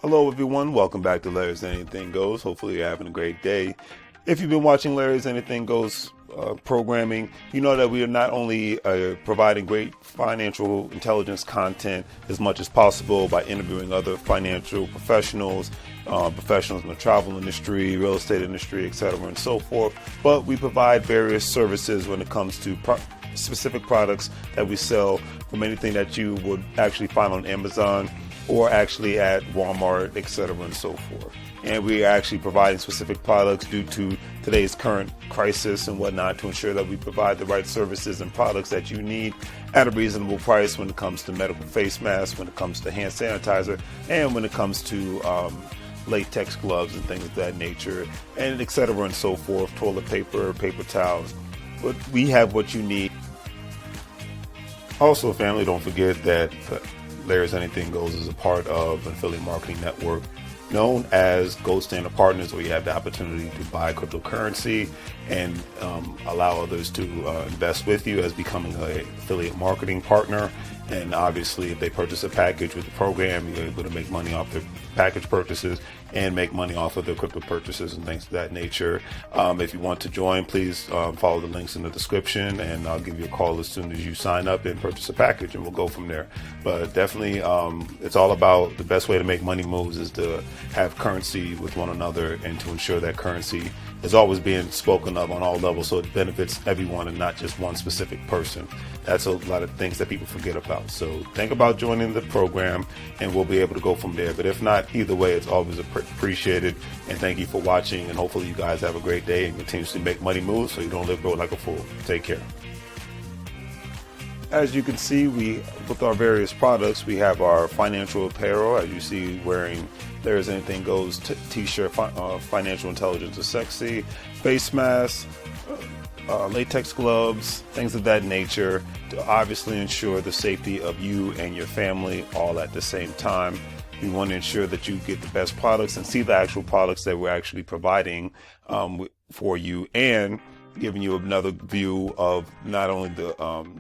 Hello everyone, welcome back to Larry's Anything Goes. Hopefully you're having a great day. If you've been watching Larry's Anything Goes programming, you know that we are not only providing great financial intelligence content as much as possible by interviewing other financial professionals, professionals in the travel industry, real estate industry, etc. and so forth, but we provide various services when it comes to specific products that we sell, from anything that you would actually find on Amazon or actually at Walmart, etc. and so forth. And we are actually providing specific products due to today's current crisis and whatnot to ensure that we provide the right services and products that you need at a reasonable price when it comes to medical face masks, when it comes to hand sanitizer, and when it comes to latex gloves and things of that nature, and etc. and so forth, toilet paper, paper towels. But we have what you need. Also, family, don't forget that Larry's Anything Goes is a part of an affiliate marketing network known as Gold Standard Partners, where you have the opportunity to buy cryptocurrency and allow others to invest with you as becoming an affiliate marketing partner. And obviously, if they purchase a package with the program, you're able to make money off their package purchases and make money off of their crypto purchases and things of that nature. If you want to join, please follow the links in the description, and I'll give you a call as soon as you sign up and purchase a package, and we'll go from there. But definitely, it's all about the best way to make money moves is to have currency with one another and to ensure that currency is always being spoken of on all levels so it benefits everyone and not just one specific person. That's a lot of things that people forget about. So think about joining the program and we'll be able to go from there. But if not, either way, it's always appreciated. And thank you for watching. And hopefully you guys have a great day and continuously make money moves so you don't live broke like a fool. Take care. As you can see, with our various products, we have our financial apparel, as you see, wearing There's Anything Goes t-shirt, financial intelligence is sexy, face masks, latex gloves, things of that nature, to obviously ensure the safety of you and your family all at the same time. We want to ensure that you get the best products and see the actual products that we're actually providing for you, and giving you another view of not only the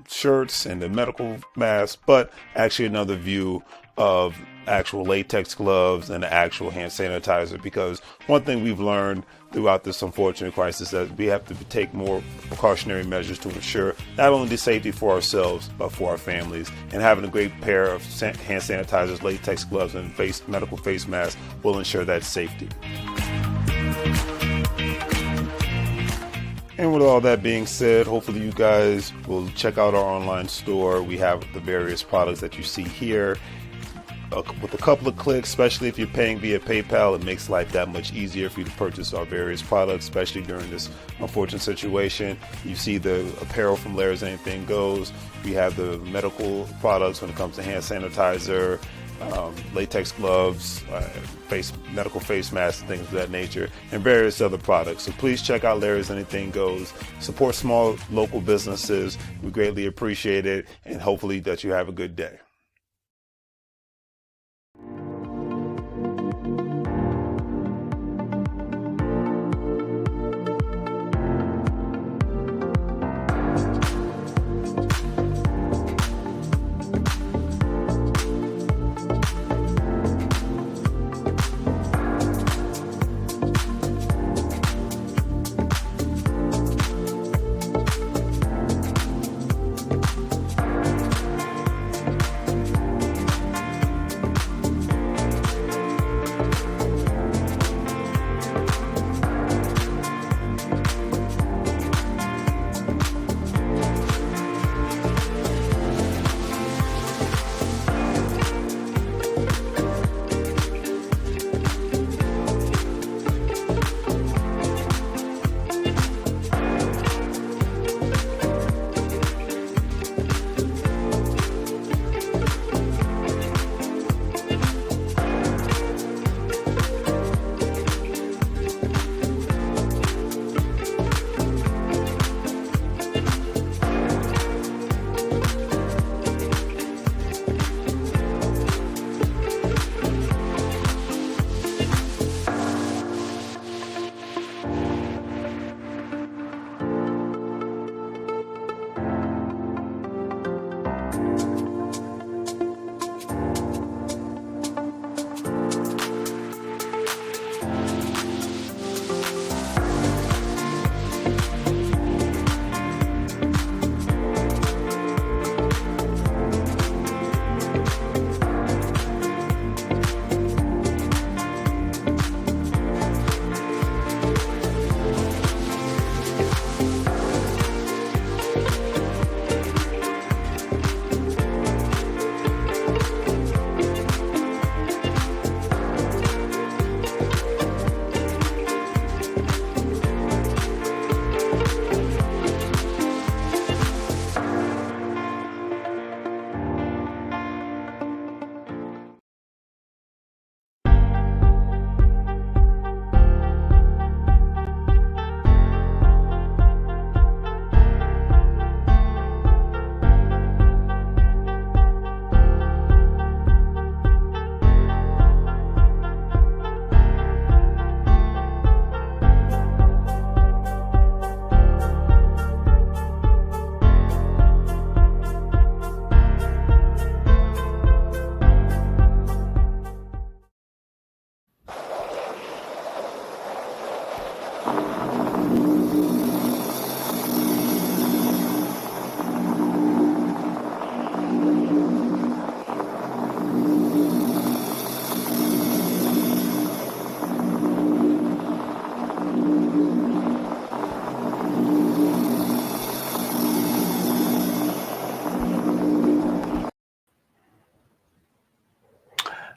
shirts and the medical masks, but actually another view of actual latex gloves and the actual hand sanitizer. Because one thing we've learned throughout this unfortunate crisis is that we have to take more precautionary measures to ensure not only the safety for ourselves, but for our families. And having a great pair of hand sanitizers, latex gloves, and medical face masks will ensure that safety. And with all that being said, hopefully you guys will check out our online store. We have the various products that you see here. With a couple of clicks, especially if you're paying via PayPal, it makes life that much easier for you to purchase our various products, especially during this unfortunate situation. You see the apparel from Larry's Anything Goes. We have the medical products when it comes to hand sanitizer, latex gloves, medical face masks, things of that nature, and various other products. So please check out Larry's Anything Goes. Support small local businesses. We greatly appreciate it, and hopefully that you have a good day.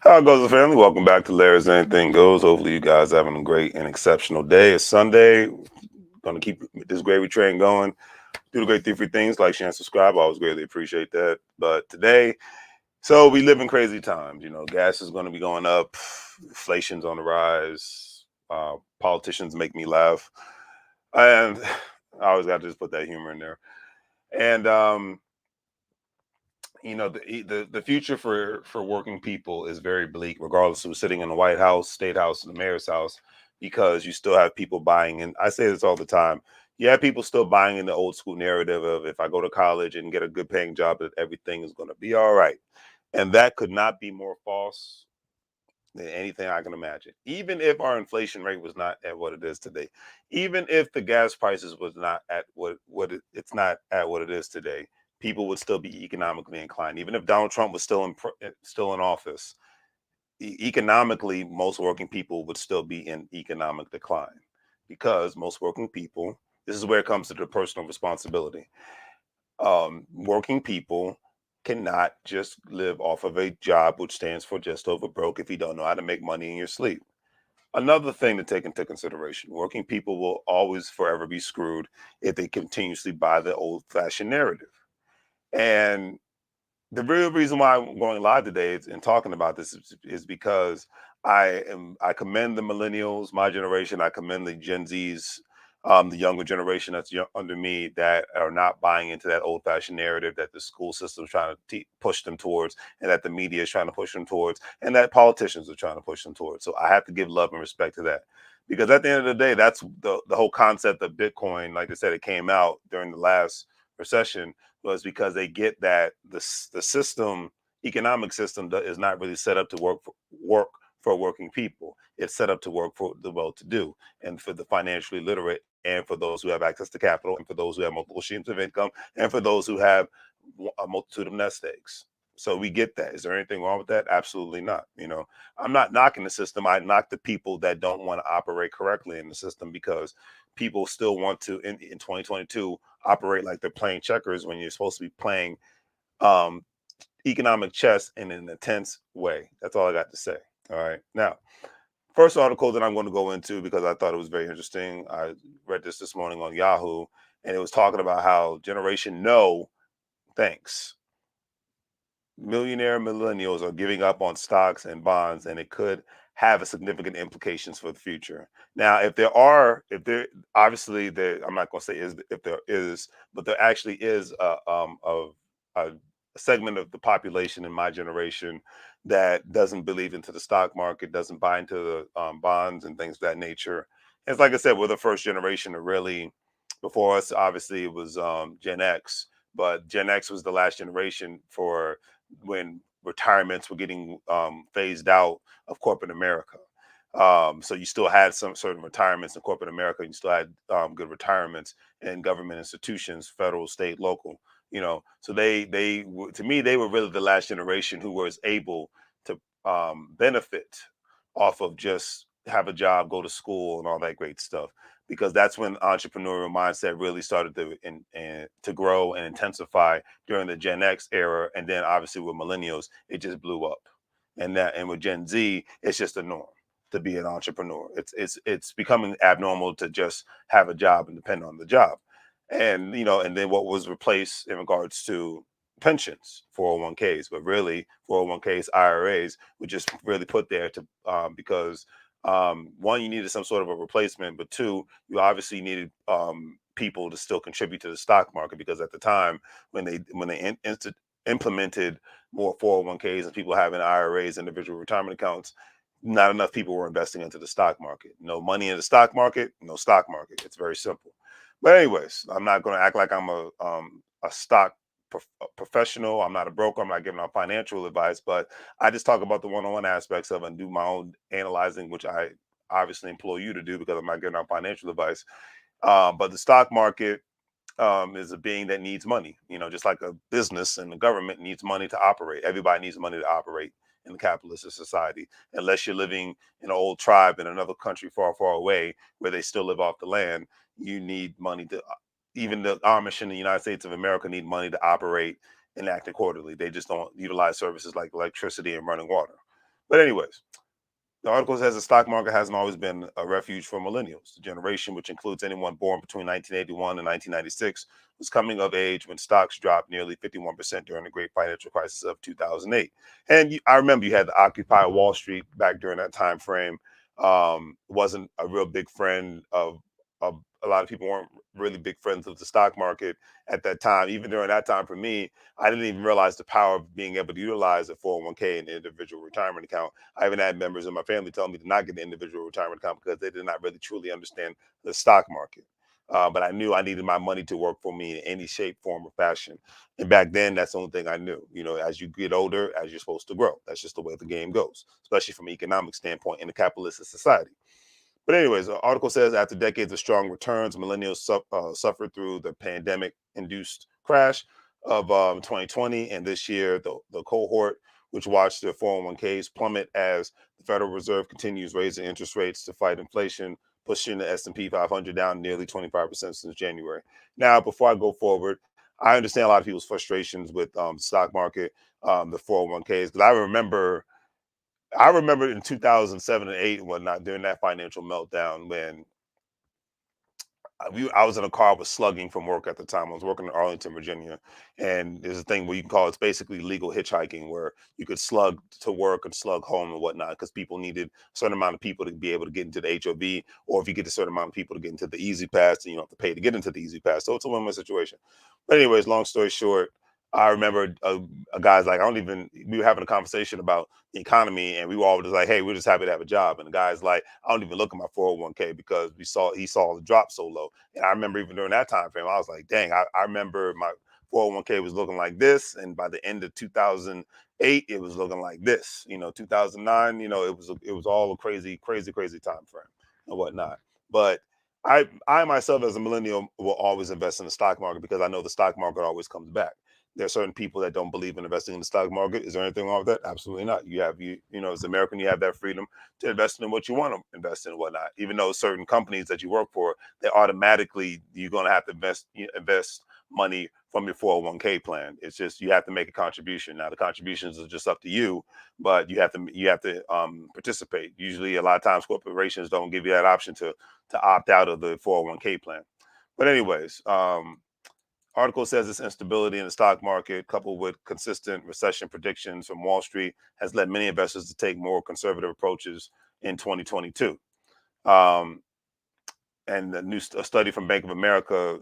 How goes the family? Welcome back to Larry's Anything Goes. Hopefully, you guys having a great and exceptional day. It's Sunday. Going to keep this gravy train going. Do the great 3 free things like, share, and subscribe. I always greatly appreciate that. But today, so we live in crazy times. You know, gas is going to be going up. Inflation's on the rise. Politicians make me laugh, and I always got to just put that humor in there. And you know, the future for working people is very bleak, regardless of who's sitting in the White House, State House, and the Mayor's House, because you still have people buying in. I say this all the time. You have people still buying in the old school narrative of, if I go to college and get a good paying job, that everything is going to be all right, and that could not be more false than anything I can imagine. Even if our inflation rate was not at what it is today, even if the gas prices was not at it's not at what it is today, people would still be economically inclined. Even if Donald Trump was still in office, economically, most working people would still be in economic decline, because most working people. This is where it comes to the personal responsibility. Working people cannot just live off of a job which stands for just over broke if you don't know how to make money in your sleep. Another thing to take into consideration: working people will always forever be screwed if they continuously buy the old fashioned narrative. And the real reason why I'm going live today and talking about this is because I commend the millennials, my generation. I commend the Gen Zs, the younger generation that's under me, that are not buying into that old fashioned narrative that the school system is trying to push them towards, and that the media is trying to push them towards, and that politicians are trying to push them towards. So I have to give love and respect to that, because at the end of the day, that's the whole concept of Bitcoin. Like I said, it came out during the last recession, was because they get that the system, economic system, is not really set up to work for working people. It's set up to work for the well-to-do, and for the financially literate, and for those who have access to capital, and for those who have multiple streams of income, and for those who have a multitude of nest eggs. So we get that. Is there anything wrong with that? Absolutely not. You know, I'm not knocking the system. I knock the people that don't want to operate correctly in the system, because people still want to, in 2022, operate like they're playing checkers when you're supposed to be playing um, economic chess in an intense way. That's all I got to say. All right. Now, first article that I'm going to go into, because I thought it was very interesting. I read this morning on Yahoo, and it was talking about how Generation No thanks. Millionaire millennials are giving up on stocks and bonds, and it could have a significant implications for the future. Now, if there, obviously, there, I'm not going to say is if there is, but there actually is a segment of the population in my generation that doesn't believe into the stock market, doesn't buy into the bonds and things of that nature. It's like I said, we're the first generation to really. Before us, obviously, it was Gen X, but Gen X was the last generation for when retirements were getting phased out of corporate America. So you still had some certain retirements in corporate America. You still had good retirements in government institutions, federal, state, local. You know, so to me, they were really the last generation who was able to benefit off of just have a job, go to school, and all that great stuff. Because that's when entrepreneurial mindset really started and to grow and intensify during the Gen X era, and then obviously with millennials, it just blew up. And with Gen Z, it's just a norm to be an entrepreneur. It's becoming abnormal to just have a job and depend on the job. And you know, and then what was replaced in regards to pensions, 401ks, but really 401ks, IRAs were just really put there to because one, you needed some sort of a replacement, but two, you obviously needed people to still contribute to the stock market, because at the time when they implemented more 401ks and people having IRAs, individual retirement accounts, not enough people were investing into the stock market. No money in the stock market, no stock market. It's very simple. But anyways, I'm not going to act like I'm a stock professional. I'm not a broker. I'm not giving out financial advice, but I just talk about the one-on-one aspects of it and do my own analyzing, which obviously implore you to do because I'm not giving out financial advice. But the stock market is a being that needs money, just like a business and the government needs money to operate. Everybody needs money to operate in the capitalist society, unless you're living in an old tribe in another country far, far away where they still live off the land. You need money to, even the Amish in the United States of America need money to operate and act accordingly. They just don't utilize services like electricity and running water. But, anyways, the article says the stock market hasn't always been a refuge for millennials. The generation, which includes anyone born between 1981 and 1996, was coming of age when stocks dropped nearly 51% during the great financial crisis of 2008. And I remember you had the Occupy Wall Street back during that time frame. Wasn't a real big friend of a lot of people weren't really big friends of the stock market at that time. Even during that time, for me, I didn't even realize the power of being able to utilize a 401k and individual retirement account. I even had members of my family tell me to not get an individual retirement account because they did not really truly understand the stock market. But I knew I needed my money to work for me in any shape, form, or fashion. And back then, that's the only thing I knew. As you get older, as you're supposed to grow. That's just the way the game goes, especially from an economic standpoint in a capitalist society. But anyways, the article says after decades of strong returns, millennials suffered through the pandemic-induced crash of 2020, and this year the cohort, which watched their 401ks plummet as the Federal Reserve continues raising interest rates to fight inflation, pushing the S&P 500 down nearly 25% since January. Now, before I go forward, I understand a lot of people's frustrations with the stock market, the 401ks, because I remember in 2007 and 8 and whatnot during that financial meltdown when I was in a car. I was slugging from work at the time. I was working in Arlington, Virginia, and there's a thing where you can call it's basically legal hitchhiking, where you could slug to work and slug home and whatnot because people needed a certain amount of people to be able to get into the HOV, or if you get a certain amount of people to get into the Easy Pass, then you don't have to pay to get into the Easy Pass. So it's a win-win situation. But anyways, long story short, I remember a guy's like, I don't even. We were having a conversation about the economy, and we were all just like, "Hey, we're just happy to have a job." And the guy's like, "I don't even look at my 401k because he saw the drop so low." And I remember even during that time frame, I was like, dang, I remember my 401k was looking like this. And by the end of 2008, it was looking like this. 2009, it was all a crazy, crazy, crazy time frame and whatnot. But I myself as a millennial will always invest in the stock market because I know the stock market always comes back. There are certain people that don't believe in investing in the stock market. Is there anything wrong with that? Absolutely not. As an American, you have that freedom to invest in what you want to invest in and whatnot. Even though certain companies that you work for, they automatically you're going to have to invest money from your 401k plan. It's just you have to make a contribution. Now the contributions are just up to you, but you have to participate. Usually, a lot of times corporations don't give you that option to opt out of the 401k plan. But anyways, article says this instability in the stock market, coupled with consistent recession predictions from Wall Street, has led many investors to take more conservative approaches in 2022. Um, and a study from Bank of America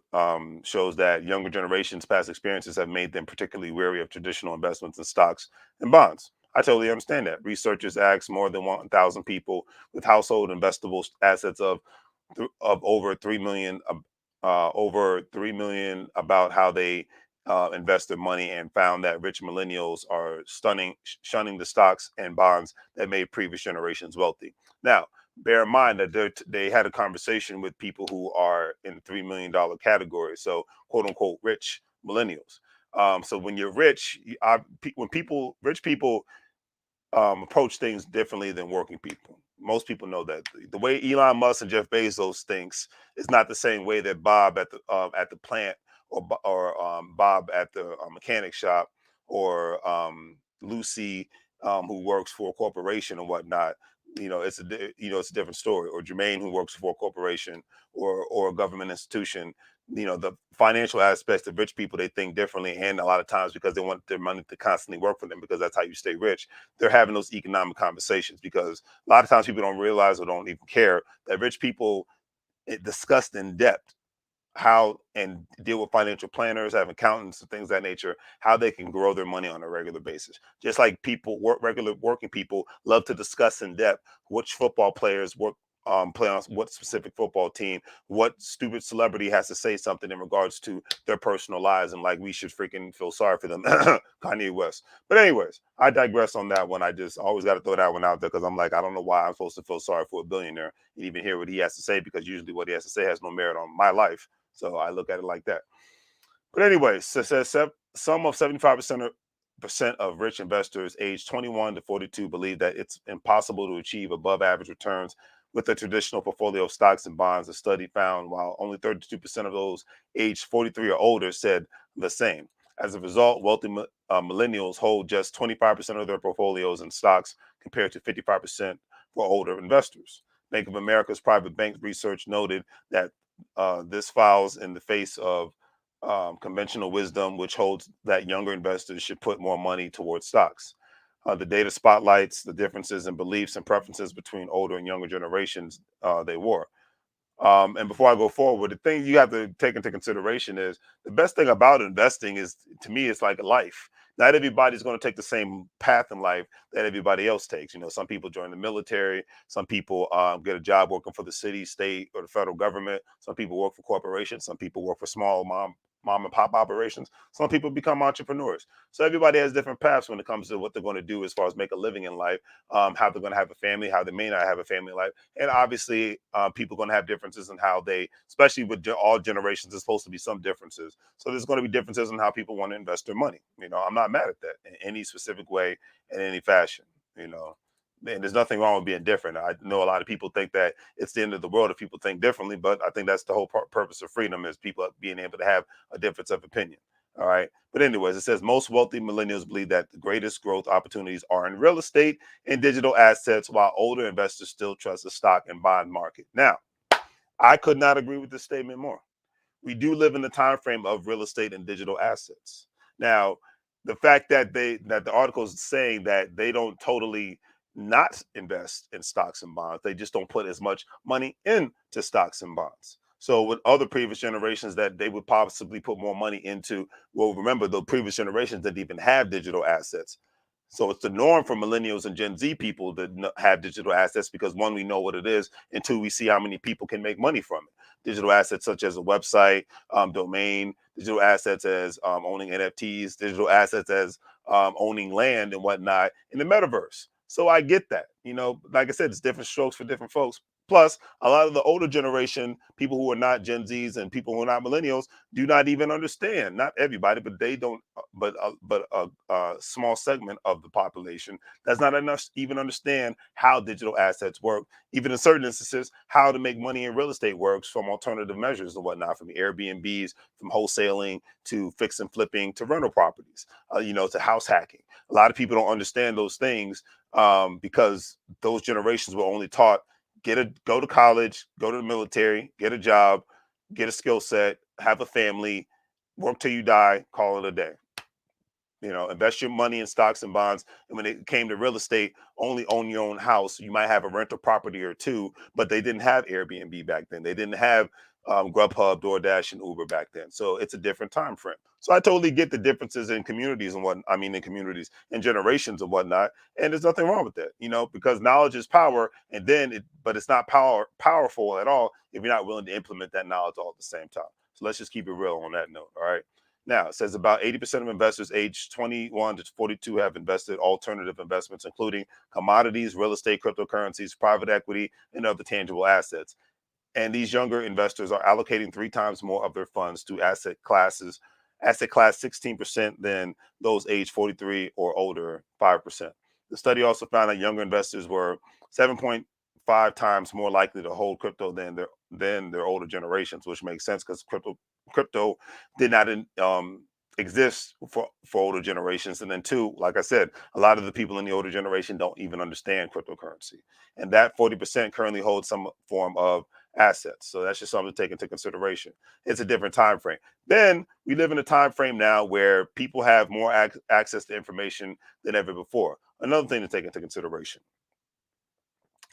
shows that younger generations' past experiences have made them particularly wary of traditional investments in stocks and bonds. I totally understand that. Researchers asked more than 1,000 people with household investable assets of over 3 million about how they invest their money, and found that rich millennials are shunning the stocks and bonds that made previous generations wealthy. Now, bear in mind that they had a conversation with people who are in the $3 million category, so quote unquote rich millennials. So when you're rich, rich people approach things differently than working people. Most people know that the way Elon Musk and Jeff Bezos thinks is not the same way that Bob at the plant, or Bob at the mechanic shop, or Lucy, who works for a corporation and whatnot. It's a different story. Or Jermaine, who works for a corporation or a government institution. The financial aspects of rich people, they think differently, and a lot of times because they want their money to constantly work for them, because that's how you stay rich. They're having those economic conversations because a lot of times people don't realize or don't even care that rich people discuss in depth how and deal with financial planners, have accountants and things of that nature, how they can grow their money on a regular basis. Just like regular working people love to discuss in depth which football players work play on what specific football team, what stupid celebrity has to say something in regards to their personal lives, and like we should freaking feel sorry for them. Kanye West. But anyways, I digress on that one. I just always got to throw that one out there because I'm like, I don't know why I'm supposed to feel sorry for a billionaire and even hear what he has to say, because usually what he has to say has no merit on my life. So I look at it like that. But anyways, so says some of 75% of rich investors aged 21 to 42 believe that it's impossible to achieve above average returns with a traditional portfolio of stocks and bonds. A study found while only 32% of those aged 43 or older said the same. As a result, wealthy millennials hold just 25% of their portfolios in stocks compared to 55% for older investors. Bank of America's private bank research noted that this files in the face of conventional wisdom, which holds that younger investors should put more money towards stocks. The data spotlights the differences in beliefs and preferences between older and younger generations they were. And before I go forward, the thing you have to take into consideration is the best thing about investing is, to me, it's like a life. Not everybody's going to take the same path in life that everybody else takes. You know, some people join the military, some people get a job working for the city, state, or the federal government. Some people work for corporations. Some people work for small mom and pop operations. Some people become entrepreneurs. So everybody has different paths when it comes to what they're going to do as far as make a living in life, how they're going to have a family, how they may not have a family life. And obviously, people are going to have differences in how they, especially with all generations, there's supposed to be some differences. So there's going to be differences in how people want to invest their money. You know, I'm not mad at that in any specific way, in any fashion. You know, and there's nothing wrong with being different. I know a lot of people think that it's the end of the world if people think differently, but I think that's the whole purpose of freedom, is people being able to have a difference of opinion. All right. But anyways, it says most wealthy millennials believe that the greatest growth opportunities are in real estate and digital assets, while older investors still trust the stock and bond market. Now, I could not agree with this statement more. We do live in the time frame of real estate and digital assets. Now, the fact that the article is saying that they don't totally not invest in stocks and bonds, they just don't put as much money into stocks and bonds. So with other previous generations, that they would possibly put more money into, well, remember the previous generations didn't even have digital assets. So it's the norm for millennials and Gen Z people to have digital assets because, one, we know what it is, and two, we see how many people can make money from it. Digital assets such as a website, domain, digital assets as owning NFTs, digital assets as owning land and whatnot in the metaverse. So I get that. You know, like I said, it's different strokes for different folks. Plus, a lot of the older generation, people who are not Gen Zs and people who are not millennials, do not even understand. Not everybody, but they don't. But a small segment of the population does not enough even understand how digital assets work. Even in certain instances, how to make money in real estate works, from alternative measures and whatnot, from Airbnbs, from wholesaling to fix and flipping to rental properties, you know, to house hacking. A lot of people don't understand those things because those generations were only taught go to college, go to the military, get a job, get a skill set, have a family, work till you die, call it a day. You know, invest your money in stocks and bonds. And when it came to real estate, only own your own house. You might have a rental property or two, but they didn't have Airbnb back then. They didn't have Grubhub, DoorDash, and Uber back then. So it's a different time frame. So I totally get the differences in communities and what I mean in communities and generations and whatnot. And there's nothing wrong with that, you know, because knowledge is power. And then but it's not powerful at all if you're not willing to implement that knowledge all at the same time. So let's just keep it real on that note. All right. Now, it says about 80% of investors aged 21 to 42 have invested alternative investments, including commodities, real estate, cryptocurrencies, private equity, and other tangible assets. And these younger investors are allocating 3 times more of their funds to asset class 16% than those aged 43 or older, 5%. The study also found that younger investors were 7.5 times more likely to hold crypto than their older generations, which makes sense because crypto did not exist for older generations. And then two, like I said, a lot of the people in the older generation don't even understand cryptocurrency. And that 40% currently holds some form of assets. So that's just something to take into consideration. It's a different time frame. Then we live in a time frame now where people have more access to information than ever before. Another thing to take into consideration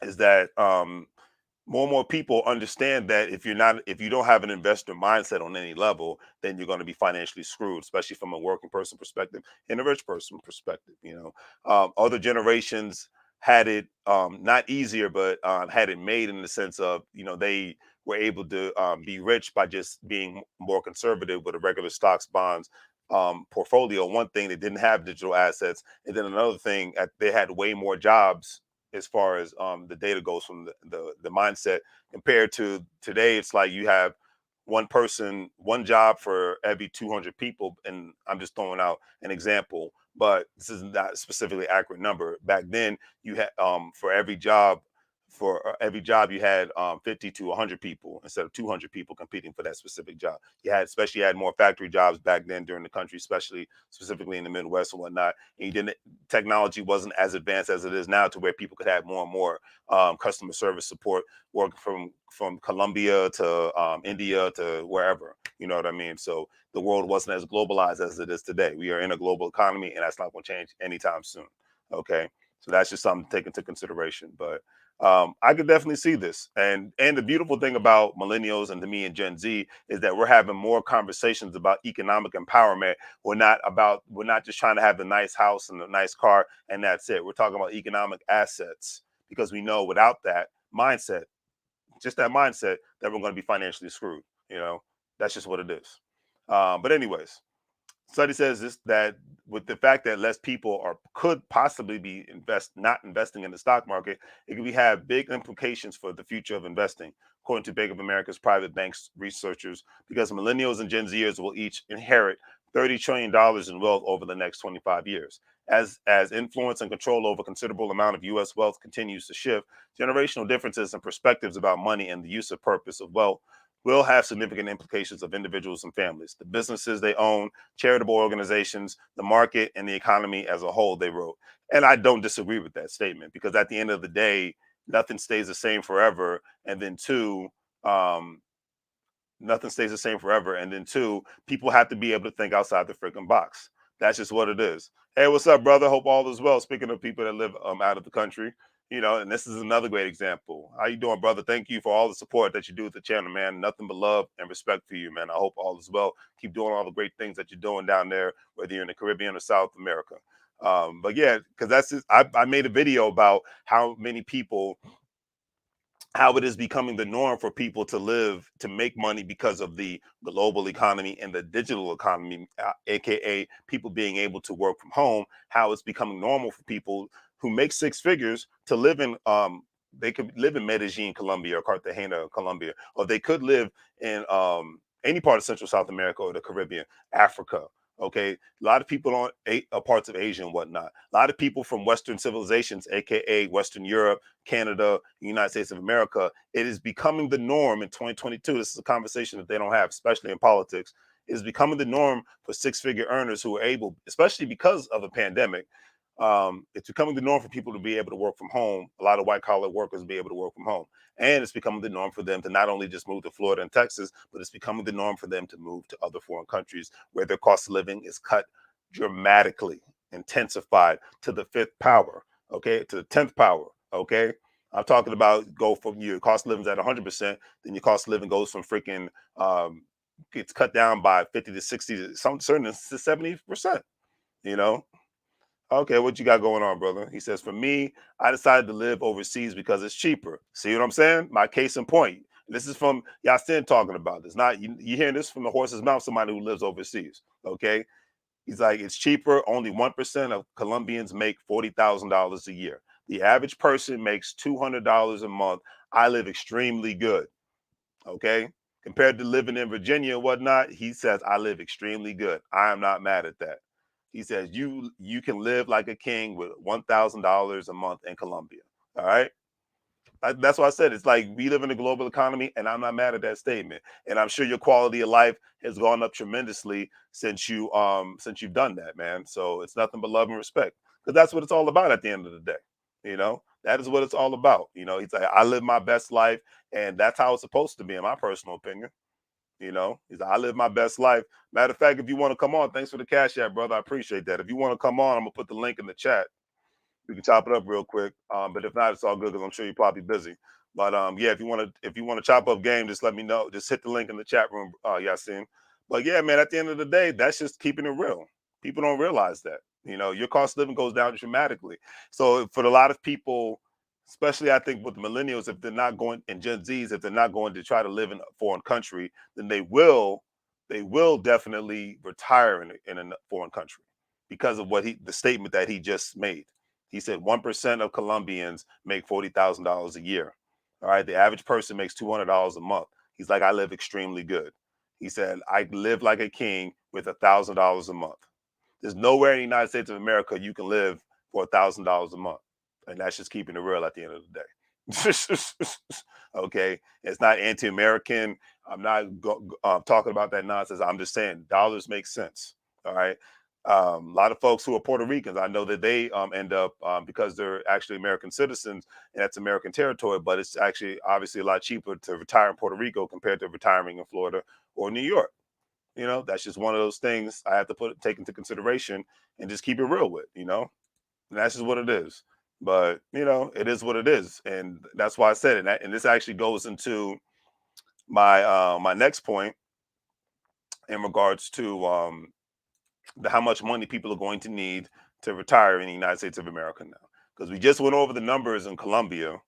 is that more and more people understand that if you don't have an investor mindset on any level, then you're going to be financially screwed, especially from a working person perspective and a rich person perspective. You know, other generations, had it not easier, but had it made in the sense of, they were able to be rich by just being more conservative with a regular stocks, bonds portfolio. One thing, they didn't have digital assets, and then another thing, they had way more jobs as far as the data goes from the mindset compared to today. It's like you have one person, one job for every 200 people. And I'm just throwing out an example, but this is not a specifically accurate number. Back then, you had for every job you had 50 to 100 people instead of 200 people competing for that specific job. You had more factory jobs back then during the country, especially specifically in the Midwest and whatnot. And you didn't technology wasn't as advanced as it is now, to where people could have more and more customer service support, work from Colombia to India to wherever. You know what I mean? So the world wasn't as globalized as it is today. We are in a global economy, and that's not going to change anytime soon. Okay, so that's just something to take into consideration. But I could definitely see this, and the beautiful thing about millennials and to me and Gen Z is that we're having more conversations about economic empowerment. We're not just trying to have the nice house and the nice car and that's it. We're talking about economic assets, because we know without that mindset, just that mindset, that we're going to be financially screwed. You know, that's just what it is. But anyways, study says this, that with the fact that less people are could possibly be not investing in the stock market, it could have big implications for the future of investing, according to Bank of America's private banks researchers, because millennials and Gen Zers will each inherit $30 trillion in wealth over the next 25 years. As influence and control over a considerable amount of U.S. wealth continues to shift, generational differences and perspectives about money and the use of purpose of wealth will have significant implications of individuals and families, the businesses they own, charitable organizations, the market, and the economy as a whole, they wrote. And I don't disagree with that statement, because at the end of the day, nothing stays the same forever. And then two, um, nothing stays the same forever. And then two, people have to be able to think outside the freaking box. That's just what it is. Hey, what's up, brother? Hope all is well. Speaking of people that live out of the country, and this is another great example. How you doing, brother? Thank you for all the support that you do with the channel, man. Nothing but love and respect for you, man. I hope all is well. Keep doing all the great things that you're doing down there, whether you're in the Caribbean or South America. But yeah, because that's just, I made a video about how it is becoming the norm for people to make money because of the global economy and the digital economy, aka people being able to work from home. How it's becoming normal for people who make six figures to live in they could live in Medellin, Colombia, or Cartagena, Colombia, or they could live in any part of Central South America or the Caribbean, Africa. Okay, a lot of people on parts of Asia and whatnot. A lot of people from Western civilizations, aka Western Europe, Canada, the United States of America. It is becoming the norm in 2022. This is a conversation that they don't have, especially in politics. It is becoming the norm for six-figure earners who are able, especially because of a pandemic. It's becoming the norm for people to be able to work from home. A lot of white-collar workers be able to work from home. And it's becoming the norm for them to not only just move to Florida and Texas, but it's becoming the norm for them to move to other foreign countries where their cost of living is cut dramatically, intensified to the fifth power, okay, to the 10th power, okay. I'm talking about go from your cost of living at 100%, then your cost of living goes from freaking gets cut down by 50 to 60 to some certain to 70%. You know, okay, what you got going on, brother? He says, for me, I decided to live overseas because it's cheaper. See what I'm saying? My case in point. This is from Yasin talking about this. Not you hearing this from the horse's mouth, somebody who lives overseas. Okay. He's like, it's cheaper. Only 1% of Colombians make $40,000 a year. The average person makes $200 a month. I live extremely good. Okay. Compared to living in Virginia and whatnot, he says, I live extremely good. I am not mad at that. He says, you can live like a king with $1,000 a month in Colombia. All right. That's why I said it's like we live in a global economy, and I'm not mad at that statement. And I'm sure your quality of life has gone up tremendously since you've done that, man. So it's nothing but love and respect, because that's what it's all about at the end of the day. That is what it's all about. He's like, I live my best life, and that's how it's supposed to be, in my personal opinion. He's like, I live my best life. Matter of fact, if you want to come on, thanks for the cash app, brother. I appreciate that. If you want to come on, I'm gonna put the link in the chat. We can chop it up real quick. But if not, it's all good because I'm sure you're probably busy. But yeah, if you want to chop up game, just let me know. Just hit the link in the chat room, Yasin. But yeah, man, at the end of the day, that's just keeping it real. People don't realize that. Your cost of living goes down dramatically. So for a lot of people, especially I think with millennials, if they're not going, and Gen Zs, if they're not going to try to live in a foreign country, then they will definitely retire in a foreign country because of the statement that he just made. He said 1% of Colombians make $40,000 a year. All right, the average person makes $200 a month. He's like, I live extremely good. He said, I live like a king with $1,000 a month. There's nowhere in the United States of America you can live for $1,000 a month, and that's just keeping it real at the end of the day. Okay, it's not anti-American. I'm not talking about that nonsense. I'm just saying dollars make sense. All right. A lot of folks who are Puerto Ricans, I know that they end up because they're actually American citizens and that's American territory, but it's actually obviously a lot cheaper to retire in Puerto Rico compared to retiring in Florida or New York. That's just one of those things I have to take into consideration and just keep it real with, and that's just what it is. But it is what it is, and that's why I said it. And this actually goes into my next point in regards to how much money people are going to need to retire in the United States of America now, because we just went over the numbers in Colombia,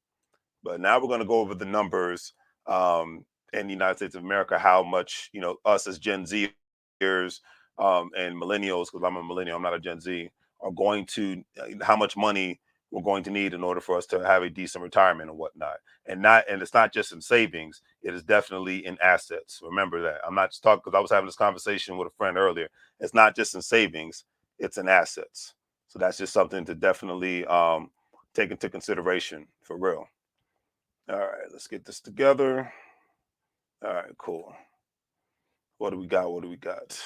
but now we're going to go over the numbers in the United States of America, how much, us as Gen Zers and millennials, because I'm a millennial, I'm not a Gen Z, are going to, how much money we're going to need in order for us to have a decent retirement and whatnot. And it's not just in savings, it is definitely in assets. Remember that. I'm not just talking, because I was having this conversation with a friend earlier. It's not just in savings, it's in assets. So that's just something to definitely take into consideration for real. All right, let's get this together. All right, cool. What do we got? What do we got?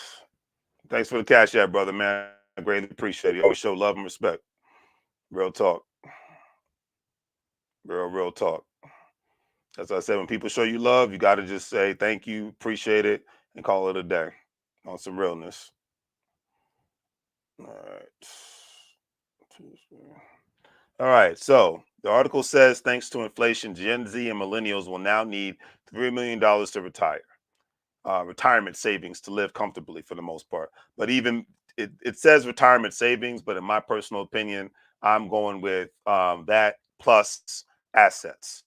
Thanks for the cash app, brother, man. I greatly appreciate it. You always show love and respect. Real talk. Real talk. As I said, when people show you love, you got to just say thank you, appreciate it, and call it a day on some realness. All right. All right. So the article says thanks to inflation, Gen Z and millennials will now need $3 million to retire. Retirement savings to live comfortably for the most part. But even it says retirement savings, but in my personal opinion, I'm going with that plus assets.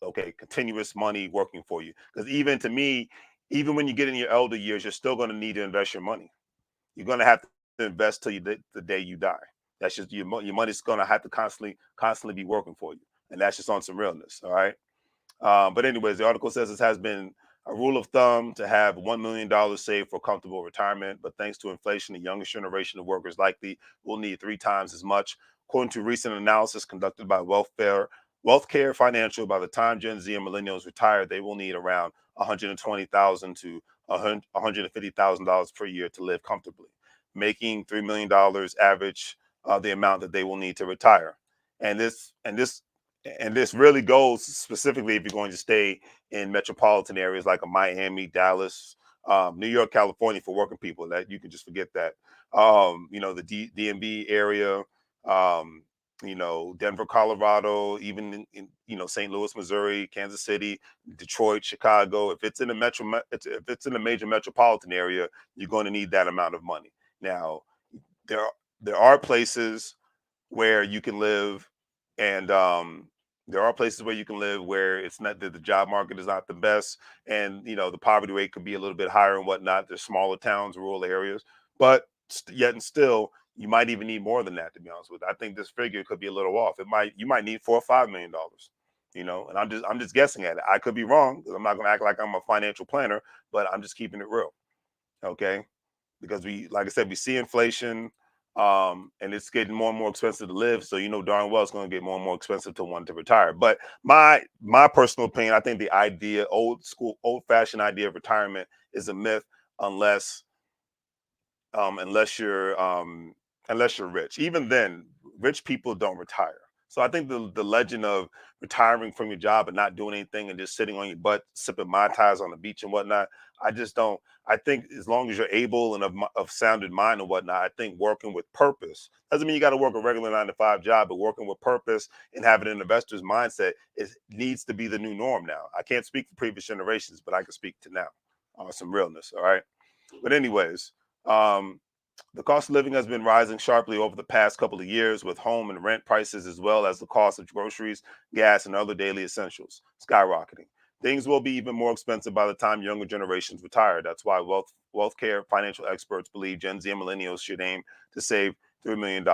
Okay, continuous money working for you. Because even to me, even when you get in your elder years, you're still going to need to invest your money. You're going to have to invest till the day you die. That's just your money's going to have to constantly be working for you, and that's just on some realness. All right. But anyways, the article says it has been a rule of thumb to have $1 million saved for comfortable retirement. But thanks to inflation, the youngest generation of workers likely will need 3 times as much. According to recent analysis conducted by Wealthcare Financial, by the time Gen Z and millennials retire, they will need around $120,000 to $150,000 per year to live comfortably, making $3 million average the amount that they will need to retire. And this really goes specifically if you're going to stay in metropolitan areas like a Miami, Dallas, New York, California for working people. That you can just forget that. The DMV area, Denver, Colorado, even in St. Louis, Missouri, Kansas City, Detroit, Chicago. If it's in if it's in a major metropolitan area, you're going to need that amount of money. Now, there there are places where you can live, and there are places where you can live where it's not that the job market is not the best, and the poverty rate could be a little bit higher and whatnot. There's smaller towns, rural areas, but yet and still, you might even need more than that. To be honest with you, I think this figure could be a little off. You might need $4 or $5 million. And I'm just guessing at it. I could be wrong because I'm not going to act like I'm a financial planner, but I'm just keeping it real. Okay, because like I said, we see inflation, and it's getting more and more expensive to live. So darn well it's going to get more and more expensive to want to retire. But my personal opinion, I think the idea, old school, old fashioned idea of retirement is a myth, unless unless you're rich. Even then, rich people don't retire. So I think the legend of retiring from your job and not doing anything and just sitting on your butt sipping mai tais on the beach and whatnot, I just don't. I think as long as you're able and of sounded mind and whatnot, I think working with purpose doesn't mean you got to work a regular 9 to 5 job, but working with purpose and having an investor's mindset needs to be the new norm now. I can't speak for previous generations, but I can speak to now on some realness. All right. But anyways, um, The cost of living has been rising sharply over the past couple of years, with home and rent prices, as well as the cost of groceries, gas, and other daily essentials skyrocketing. Things will be even more expensive by the time younger generations retire. That's why wealth care financial experts believe Gen Z and millennials should aim to save $3 million.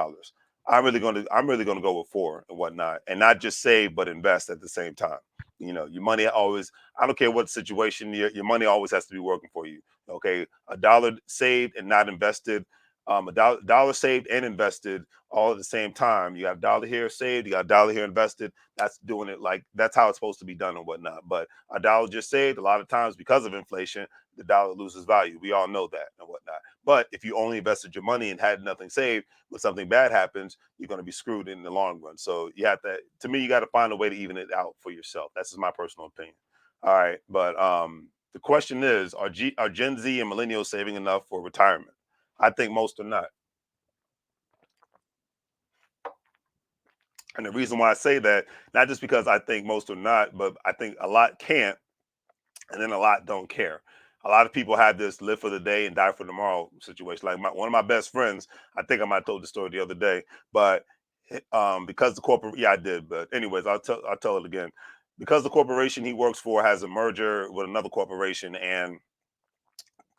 I'm really going to go with four and whatnot, and not just save but invest at the same time. Your money always. I don't care what situation. Your money always has to be working for you. Okay, a dollar saved and not invested, a dollar saved and invested all at the same time. You have dollar here saved, you got a dollar here invested. That's doing it like that's how it's supposed to be done and whatnot. But a dollar just saved, a lot of times because of inflation, the dollar loses value. We all know that and whatnot. But if you only invested your money and had nothing saved, when something bad happens, you're going to be screwed in the long run. So you have to, to me, you got to find a way to even it out for yourself. That's just my personal opinion. All right, but the question is, are Gen Z and millennials saving enough for retirement? I think most are not. And the reason why I say that, not just because I think most are not, but I think a lot can't, and then a lot don't care. A lot of people have this live for the day and die for tomorrow situation. Like one of my best friends, I think I might have told the story the other day, but because the corporate, yeah, I did. But anyways, I'll tell it again. Because the corporation he works for has a merger with another corporation, and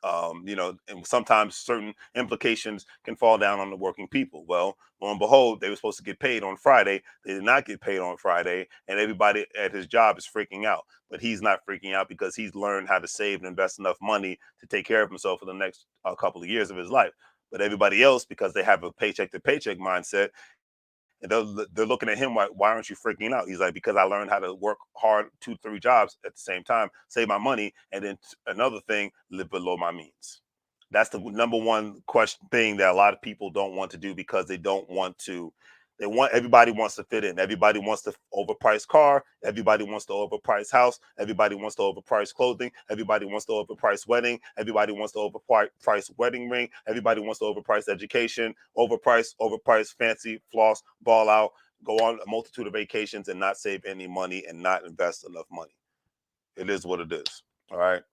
and sometimes certain implications can fall down on the working people. Well, lo and behold, they were supposed to get paid on Friday. They did not get paid on Friday, and everybody at his job is freaking out. But he's not freaking out because he's learned how to save and invest enough money to take care of himself for the next couple of years of his life. But everybody else, because they have a paycheck to paycheck mindset, and they're looking at him like, why aren't you freaking out? He's like, because I learned how to work hard, 2, 3 jobs at the same time, save my money, and then another thing, live below my means. That's the number one question thing that a lot of people don't want to do because they don't want to. They want everybody wants to fit in. Everybody wants the overpriced car. Everybody wants the overpriced house. Everybody wants the overpriced clothing. Everybody wants the overpriced wedding. Everybody wants the overpriced wedding ring. Everybody wants the overpriced education. Overpriced fancy floss, ball out, go on a multitude of vacations and not save any money and not invest enough money. It is what it is. All right.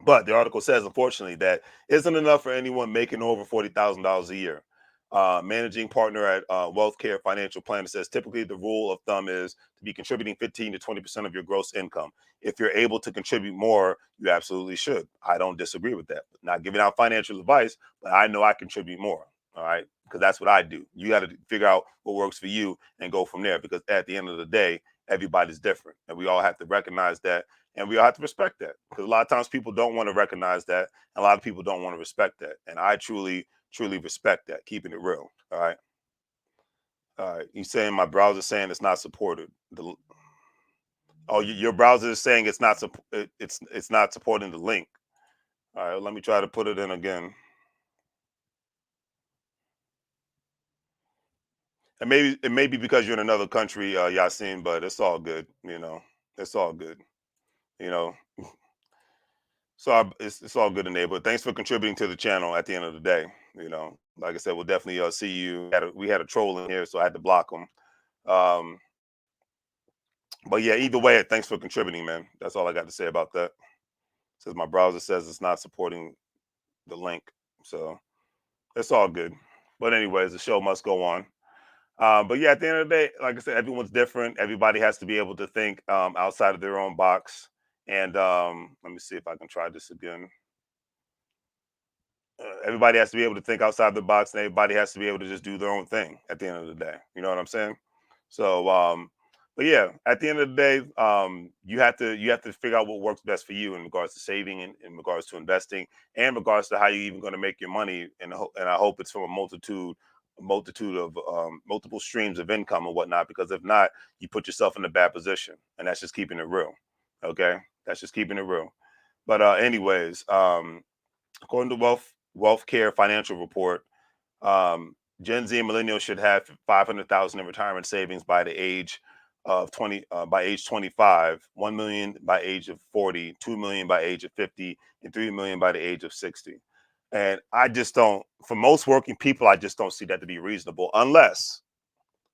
But the article says, unfortunately, that isn't enough for anyone making over $40,000 a year. Managing partner at Wealth Care Financial Planner says typically the rule of thumb is to be contributing 15 to 20% of your gross income. If you're able to contribute more, you absolutely should. I don't disagree with that. Not giving out financial advice, but I know I contribute more. All right. Because that's what I do. You got to figure out what works for you and go from there. Because at the end of the day, everybody's different. And we all have to recognize that, and we all have to respect that, because a lot of times people don't want to recognize that, and a lot of people don't want to respect that, and I truly respect that, keeping it real. All right, you saying my browser saying it's not supported. Your browser is saying it's not supporting the link. All right, let me try to put it in again. And maybe it may be because you're in another country, Yasin, but it's all good. It's all good. You know, So it's all good and there. But thanks for contributing to the channel. At the end of the day, like I said, we'll definitely see you. We had a troll in here, so I had to block him. Um, but yeah, either way, thanks for contributing, man. That's all I got to say about that. Says my browser says it's not supporting the link, so it's all good. But anyways, the show must go on. But yeah, at the end of the day, like I said, everyone's different. Everybody has to be able to think outside of their own box. And let me see if I can try this again. Everybody has to be able to think outside the box, and everybody has to be able to just do their own thing at the end of the day. You know what I'm saying? So but yeah, at the end of the day, you have to figure out what works best for you in regards to saving, and in regards to investing, and in regards to how you even going to make your money. And I hope it's from a multitude of multiple streams of income and whatnot, because if not, you put yourself in a bad position, and that's just keeping it real. Okay, that's just keeping it real. But anyways, according to Wealth Care Financial Report, Gen Z and millennials should have 500,000 in retirement savings by the age of 20, by age 25, 1 million by age of 40, 2 million by age of 50, and 3 million by the age of 60. And I just don't, for most working people, I just don't see that to be reasonable, unless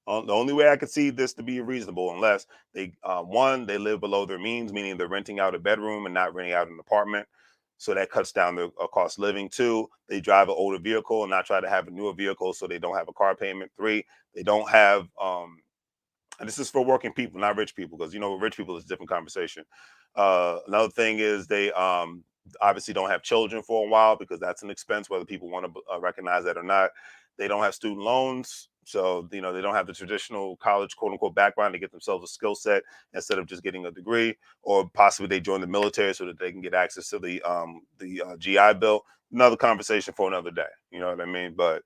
the only way I could see this to be reasonable, unless they, one, they live below their means, meaning they're renting out a bedroom and not renting out an apartment. So that cuts down the cost of living. Two, they drive an older vehicle and not try to have a newer vehicle, so they don't have a car payment. Three, they don't have and this is for working people, not rich people, because rich people is a different conversation. Another thing is they obviously don't have children for a while, because that's an expense, whether people want to recognize that or not. They don't have student loans, so they don't have the traditional college quote unquote background to get themselves a skill set instead of just getting a degree, or possibly they join the military so that they can get access to the GI Bill. Another conversation for another day. You know what I mean? But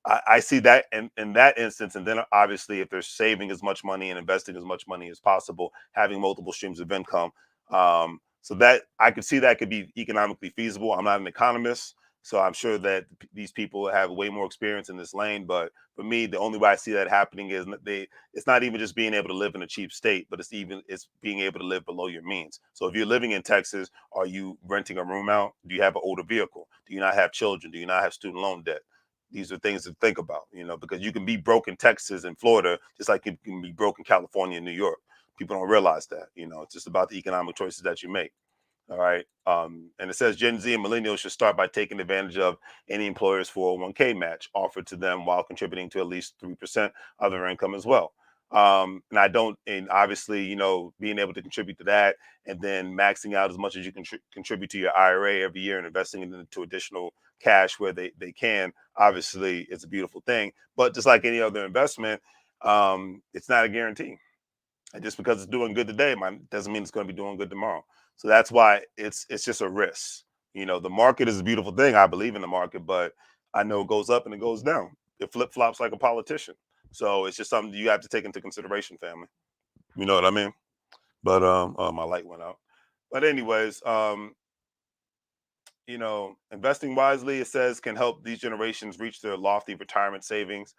I see that in that instance. And then obviously, if they're saving as much money and investing as much money as possible, having multiple streams of income. So that I could see that could be economically feasible. I'm not an economist, so I'm sure that these people have way more experience in this lane. But for me, the only way I see that happening is it's not even just being able to live in a cheap state, but it's being able to live below your means. So if you're living in Texas, are you renting a room out? Do you have an older vehicle? Do you not have children? Do you not have student loan debt? These are things to think about, because you can be broke in Texas and Florida, just like you can be broke in California and New York. People don't realize that. It's just about the economic choices that you make. All right. And it says Gen Z and millennials should start by taking advantage of any employer's 401k match offered to them while contributing to at least 3% of their income as well. And obviously, being able to contribute to that and then maxing out as much as you can contribute to your IRA every year and investing it into additional cash where they can, obviously, it's a beautiful thing. But just like any other investment, it's not a guarantee. And just because it's doing good today, doesn't mean it's going to be doing good tomorrow. So that's why it's just a risk. The market is a beautiful thing. I believe in the market, but I know it goes up and it goes down. It flip flops like a politician. So it's just something you have to take into consideration, family. You know what I mean? But my light went out. But anyways, investing wisely, it says, can help these generations reach their lofty retirement savings.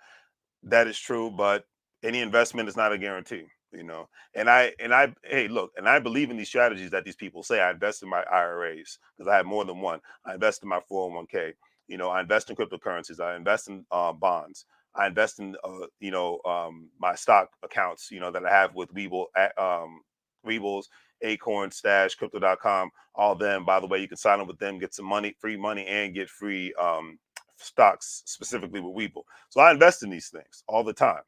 That is true, but any investment is not a guarantee, hey, look, and I believe in these strategies that these people say. I invest in my IRAs because I have more than one. I invest in my 401k. I invest in cryptocurrencies. I invest in bonds. I invest in my stock accounts, that I have with Webull's, Acorn, Stash, Crypto.com, all them. By the way, you can sign up with them, get some money, free money, and get free stocks specifically with Webull. So I invest in these things all the time.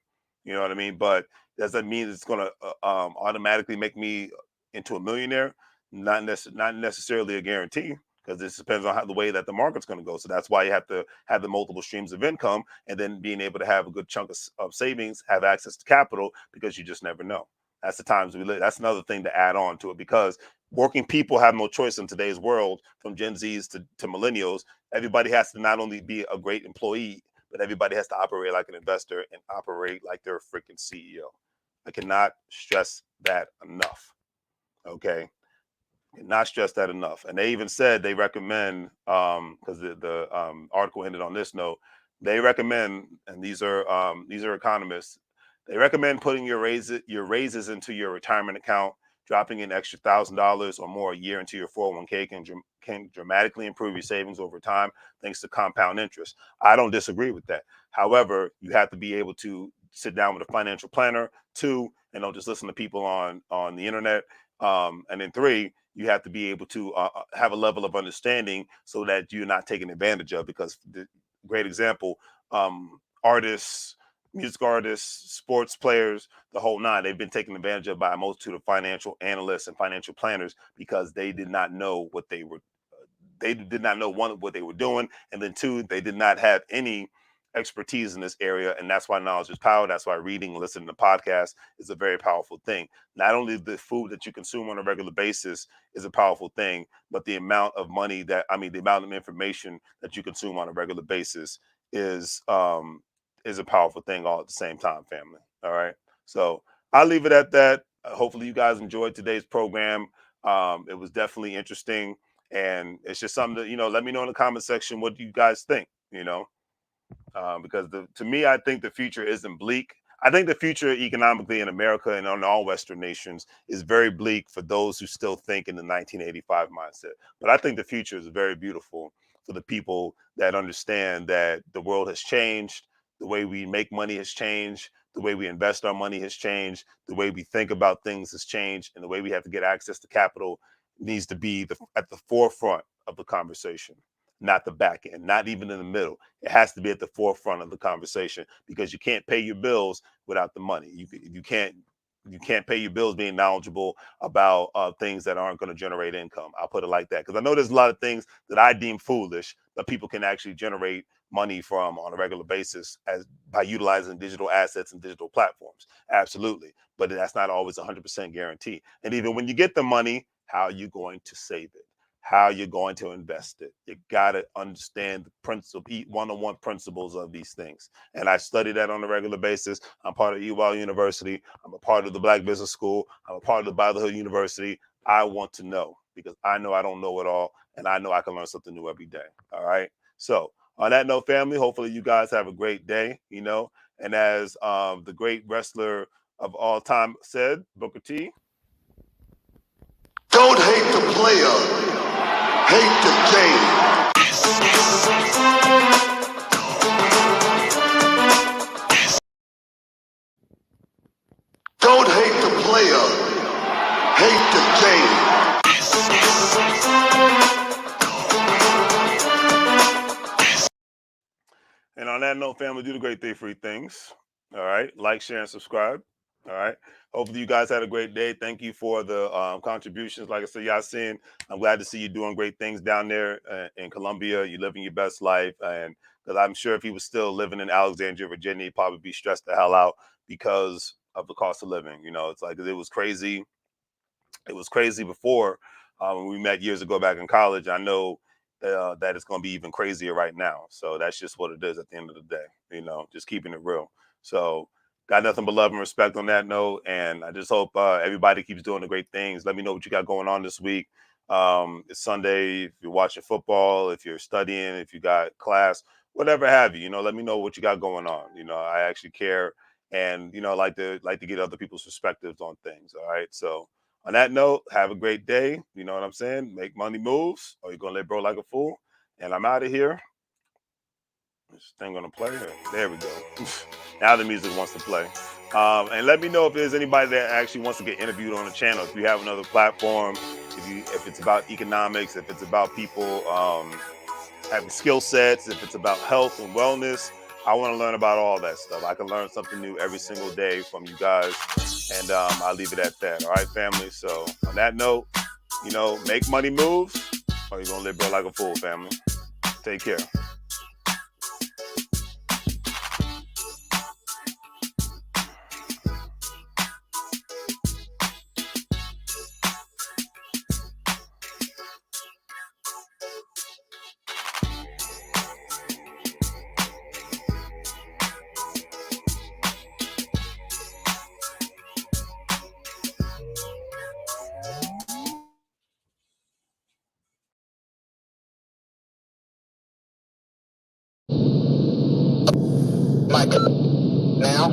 You know what I mean? But does that mean it's going to automatically make me into a millionaire? Not necessarily a guarantee, because this depends on the way that the market's going to go. So that's why you have to have the multiple streams of income, and then being able to have a good chunk of savings, have access to capital, because you just never know. That's the times we live. That's another thing to add on to it, because working people have no choice in today's world, from Gen Zs to millennials. Everybody has to not only be a great employee, but everybody has to operate like an investor and operate like they're a freaking CEO. I cannot stress that enough. Okay. Cannot stress that enough. And they even said they recommend, because the article ended on this note, they recommend, and these are economists, they recommend putting your raises into your retirement account. Dropping an extra $1,000 or more a year into your 401k can dramatically improve your savings over time, thanks to compound interest. I don't disagree with that. However, you have to be able to sit down with a financial planner. Two, and don't just listen to people on the internet. And then three, you have to be able to have a level of understanding so that you're not taken advantage of. Because the great example, artists, music artists, sports players, the whole nine, they've been taken advantage of by a multitude of financial analysts and financial planners, because they did not know what they did not know, one, what they were doing, and then two, they did not have any expertise in this area. And that's why knowledge is power. That's why reading and listening to podcasts is a very powerful thing. Not only the food that you consume on a regular basis is a powerful thing, but the amount of money the amount of information that you consume on a regular basis is a powerful thing all at the same time, family. All right. So I'll leave it at that. Hopefully you guys enjoyed today's program. It was definitely interesting. And it's just something that, let me know in the comment section what you guys think, because to me, I think the future isn't bleak. I think the future economically in America and on all Western nations is very bleak for those who still think in the 1985 mindset. But I think the future is very beautiful for the people that understand that the world has changed, the way we make money has changed, the way we invest our money has changed, the way we think about things has changed, and the way we have to get access to capital needs to be at the forefront of the conversation, not the back end, not even in the middle. It has to be at the forefront of the conversation, because you can't pay your bills without the money. You can't pay your bills being knowledgeable about things that aren't going to generate income. I'll put it like that, because I know there's a lot of things that I deem foolish that people can actually generate money from on a regular basis as by utilizing digital assets and digital platforms. Absolutely. But that's not always 100% guarantee. And even when you get the money, how are you going to save it? How you're going to invest it? You got to understand the principle, one-on-one principles of these things. And I study that on a regular basis. I'm part of WEBULL University. I'm a part of the Black Business School. I'm a part of the Brotherhood University. I want to know, because I know I don't know it all, and I know I can learn something new every day. All right. So on that note, family, hopefully you guys have a great day, and as the great wrestler of all time said, Booker T. Don't hate the player, hate the game. Don't hate the player, hate the game. And on that note, family, do the great 3 things. All right. Like, share, and subscribe. All right. Hopefully you guys had a great day. Thank you for the contributions. Like I said, Yasin, I'm glad to see you doing great things down there in Colombia. You're living your best life. And because I'm sure if he was still living in Alexandria, Virginia, he'd probably be stressed the hell out because of the cost of living. It's like it was crazy. It was crazy before when we met years ago back in college. I know that it's going to be even crazier right now. So that's just what it is at the end of the day, just keeping it real. So got nothing but love and respect on that note. And I just hope everybody keeps doing the great things. Let me know what you got going on this week. It's Sunday. If you're watching football, if you're studying, if you got class, whatever have you, let me know what you got going on. I actually care, and like to get other people's perspectives on things. All right. So on that note, have a great day. You know what I'm saying? Make money moves, or you're gonna let bro like a fool. And I'm out of here. This thing gonna play. There we go. Now the music wants to play. And let me know if there's anybody that actually wants to get interviewed on the channel. If you have another platform, if it's about economics, if it's about people having skill sets, if it's about health and wellness, I want to learn about all that stuff. I can learn something new every single day from you guys. And I'll leave it at that. All right, family. So on that note, make money moves, or you're going to live bro like a fool, family. Take care. Like now.